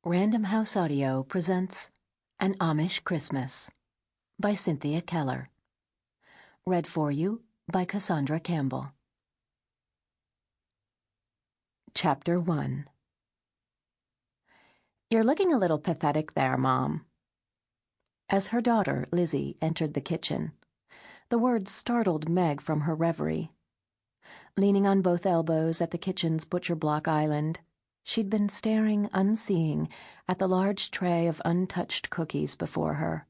Random House Audio presents An Amish Christmas by Cynthia Keller. Read for you by Cassandra Campbell. Chapter 1. "You're looking a little pathetic there, Mom." As her daughter, Lizzie, entered the kitchen, the words startled Meg from her reverie. Leaning on both elbows at the kitchen's butcher block island, she'd been staring unseeing at the large tray of untouched cookies before her.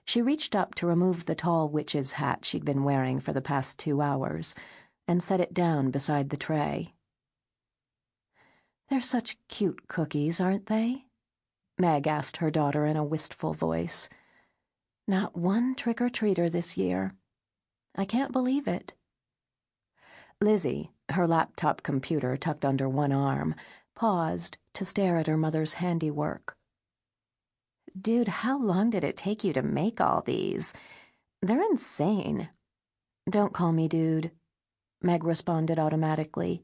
She reached up to remove the tall witch's hat she'd been wearing for the past 2 hours and set it down beside the tray. "They're such cute cookies, aren't they?" Meg asked her daughter in a wistful voice. "Not one trick-or-treater this year. I can't believe it." Lizzie, her laptop computer tucked under one arm, paused to stare at her mother's handiwork. "Dude, how long did it take you to make all these? They're insane." "Don't call me dude," Meg responded automatically.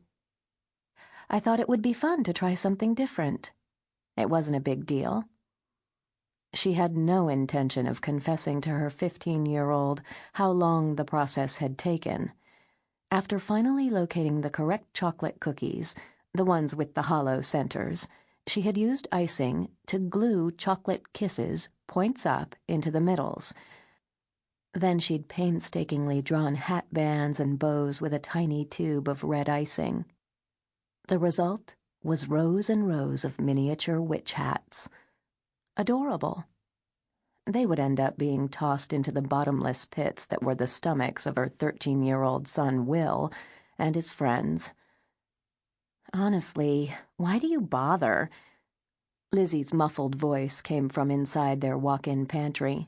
"I thought it would be fun to try something different. It wasn't a big deal." She had no intention of confessing to her 15-year-old how long the process had taken. After finally locating the correct chocolate cookies, the ones with the hollow centers, she had used icing to glue chocolate kisses, points up, into the middles. Then she'd painstakingly drawn hat bands and bows with a tiny tube of red icing. The result was rows and rows of miniature witch hats. Adorable. They would end up being tossed into the bottomless pits that were the stomachs of her 13-year-old son Will and his friends. "Honestly, why do you bother?" Lizzie's muffled voice came from inside their walk-in pantry.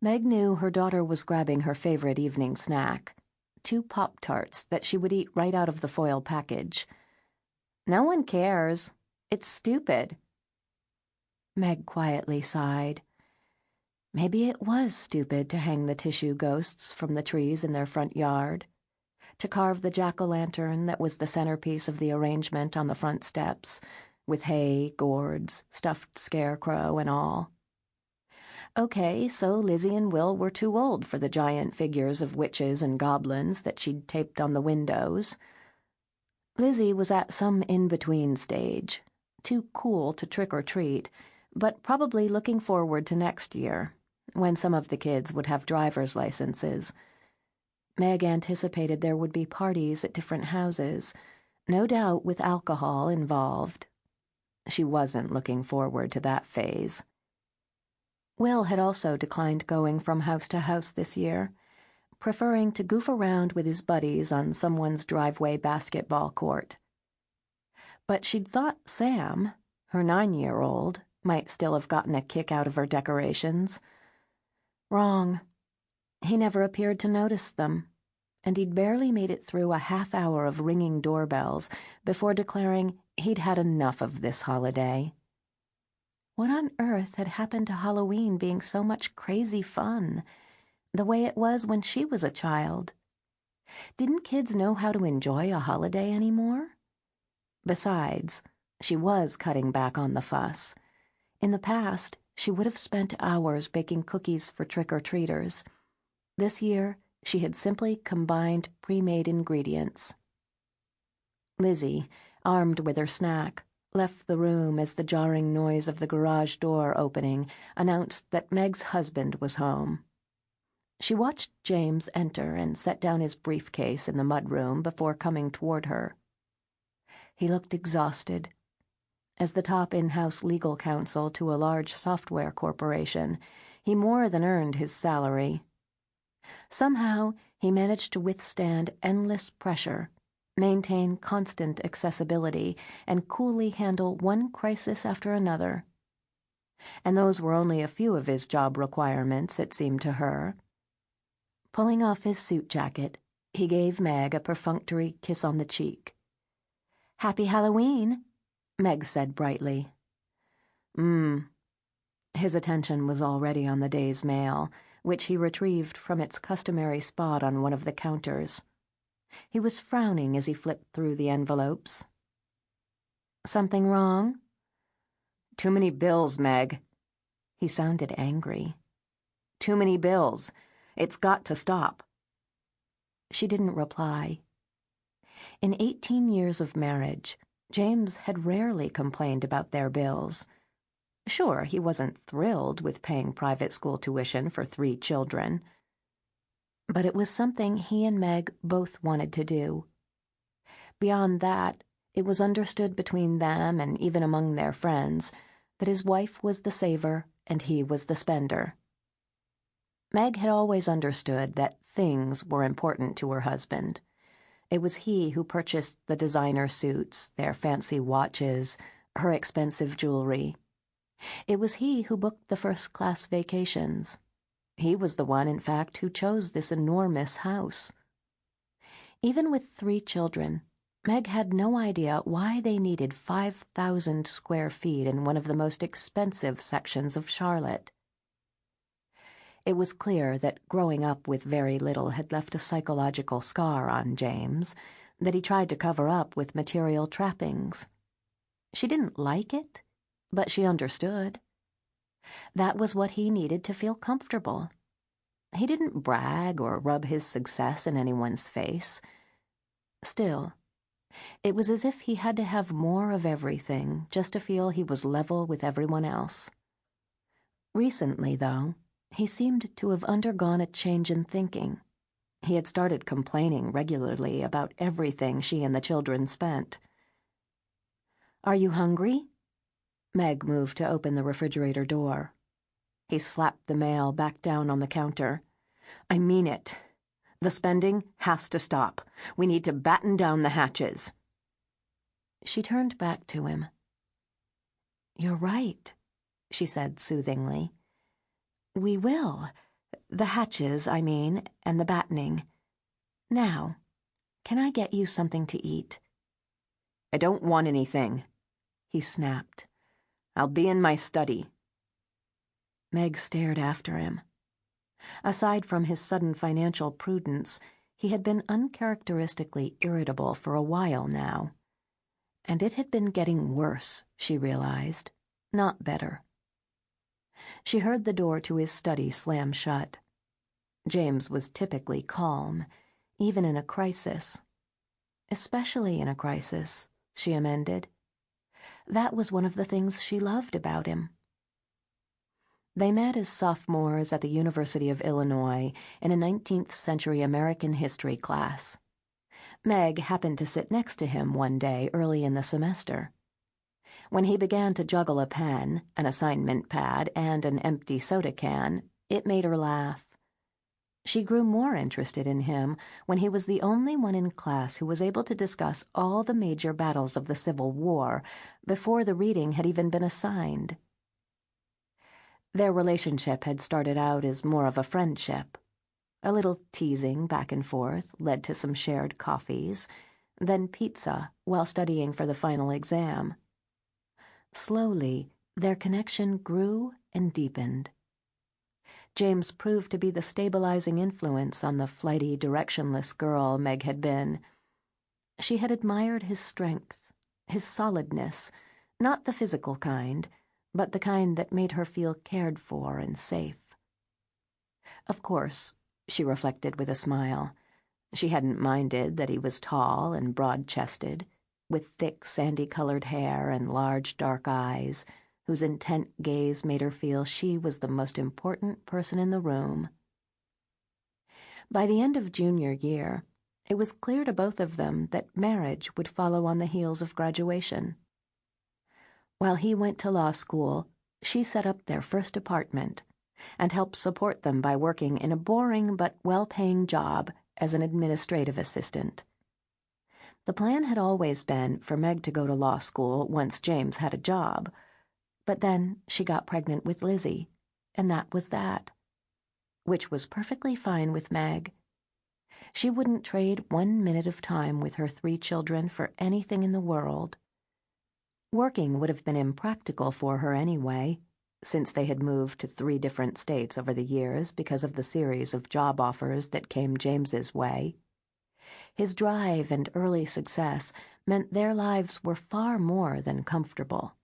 Meg knew her daughter was grabbing her favorite evening snack, 2 Pop-Tarts that she would eat right out of the foil package. "No one cares. It's stupid." Meg quietly sighed. Maybe it was stupid to hang the tissue ghosts from the trees in their front yard, to carve the jack-o'-lantern that was the centerpiece of the arrangement on the front steps, with hay, gourds, stuffed scarecrow, and all. Okay, so Lizzie and Will were too old for the giant figures of witches and goblins that she'd taped on the windows. Lizzie was at some in-between stage, too cool to trick-or-treat, but probably looking forward to next year, when some of the kids would have driver's licenses. Meg anticipated there would be parties at different houses, no doubt with alcohol involved. She wasn't looking forward to that phase. Will had also declined going from house to house this year, preferring to goof around with his buddies on someone's driveway basketball court. But she'd thought Sam, her 9-year-old, might still have gotten a kick out of her decorations. Wrong. He never appeared to notice them, and he'd barely made it through a half-hour of ringing doorbells before declaring he'd had enough of this holiday. What on earth had happened to Halloween being so much crazy fun, the way it was when she was a child? Didn't kids know how to enjoy a holiday anymore? Besides, she was cutting back on the fuss. In the past, she would have spent hours baking cookies for trick-or-treaters. This year, she had simply combined pre-made ingredients. Lizzie, armed with her snack, left the room as the jarring noise of the garage door opening announced that Meg's husband was home. She watched James enter and set down his briefcase in the mudroom before coming toward her. He looked exhausted. As the top in-house legal counsel to a large software corporation, he more than earned his salary. Somehow, he managed to withstand endless pressure, maintain constant accessibility, and coolly handle one crisis after another. And those were only a few of his job requirements, it seemed to her. Pulling off his suit jacket, he gave Meg a perfunctory kiss on the cheek. "Happy Halloween," Meg said brightly. His attention was already on the day's mail, which he retrieved from its customary spot on one of the counters. He was frowning as he flipped through the envelopes. "Something wrong?" Too many bills, Meg. He sounded angry. Too many bills. It's got to stop. She didn't reply. In 18 years of marriage, James had rarely complained about their bills. Sure, he wasn't thrilled with paying private school tuition for 3 children. But it was something he and Meg both wanted to do. Beyond that, it was understood between them and even among their friends that his wife was the saver and he was the spender. Meg had always understood that things were important to her husband. It was he who purchased the designer suits, their fancy watches, her expensive jewelry. It was he who booked the first-class vacations. He was the one, in fact, who chose this enormous house. Even with 3 children, Meg had no idea why they needed 5,000 square feet in one of the most expensive sections of Charlotte. It was clear that growing up with very little had left a psychological scar on James that he tried to cover up with material trappings. She didn't like it, but she understood. That was what he needed to feel comfortable. He didn't brag or rub his success in anyone's face. Still, it was as if he had to have more of everything just to feel he was level with everyone else. Recently, though, he seemed to have undergone a change in thinking. He had started complaining regularly about everything she and the children spent. "Are you hungry?" Meg moved to open the refrigerator door. He slapped the mail back down on the counter. "I mean it. The spending has to stop. We need to batten down the hatches." She turned back to him. "You're right," she said soothingly. "We will. The hatches, I mean, and the battening. Now, can I get you something to eat?" "I don't want anything," he snapped. "I'll be in my study." Meg stared after him. Aside from his sudden financial prudence, he had been uncharacteristically irritable for a while now. And it had been getting worse, she realized, not better. She heard the door to his study slam shut. James was typically calm, even in a crisis. Especially in a crisis, she amended. That was one of the things she loved about him. They met as sophomores at the University of Illinois in a 19th-century American history class. Meg happened to sit next to him one day early in the semester. When he began to juggle a pen, an assignment pad, and an empty soda can, it made her laugh. She grew more interested in him when he was the only one in class who was able to discuss all the major battles of the Civil War before the reading had even been assigned. Their relationship had started out as more of a friendship. A little teasing back and forth led to some shared coffees, then pizza while studying for the final exam. Slowly, their connection grew and deepened. James proved to be the stabilizing influence on the flighty, directionless girl Meg had been. She had admired his strength, his solidness, not the physical kind, but the kind that made her feel cared for and safe. Of course, she reflected with a smile, she hadn't minded that he was tall and broad-chested, with thick, sandy-colored hair and large, dark eyes, whose intent gaze made her feel she was the most important person in the room. By the end of junior year, it was clear to both of them that marriage would follow on the heels of graduation. While he went to law school, she set up their first apartment and helped support them by working in a boring but well-paying job as an administrative assistant. The plan had always been for Meg to go to law school once James had a job, but then she got pregnant with Lizzie, and that was that. Which was perfectly fine with Meg. She wouldn't trade 1 minute of time with her 3 children for anything in the world. Working would have been impractical for her anyway, since they had moved to 3 different states over the years because of the series of job offers that came James's way. His drive and early success meant their lives were far more than comfortable.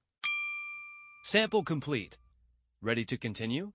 Sample complete. Ready to continue?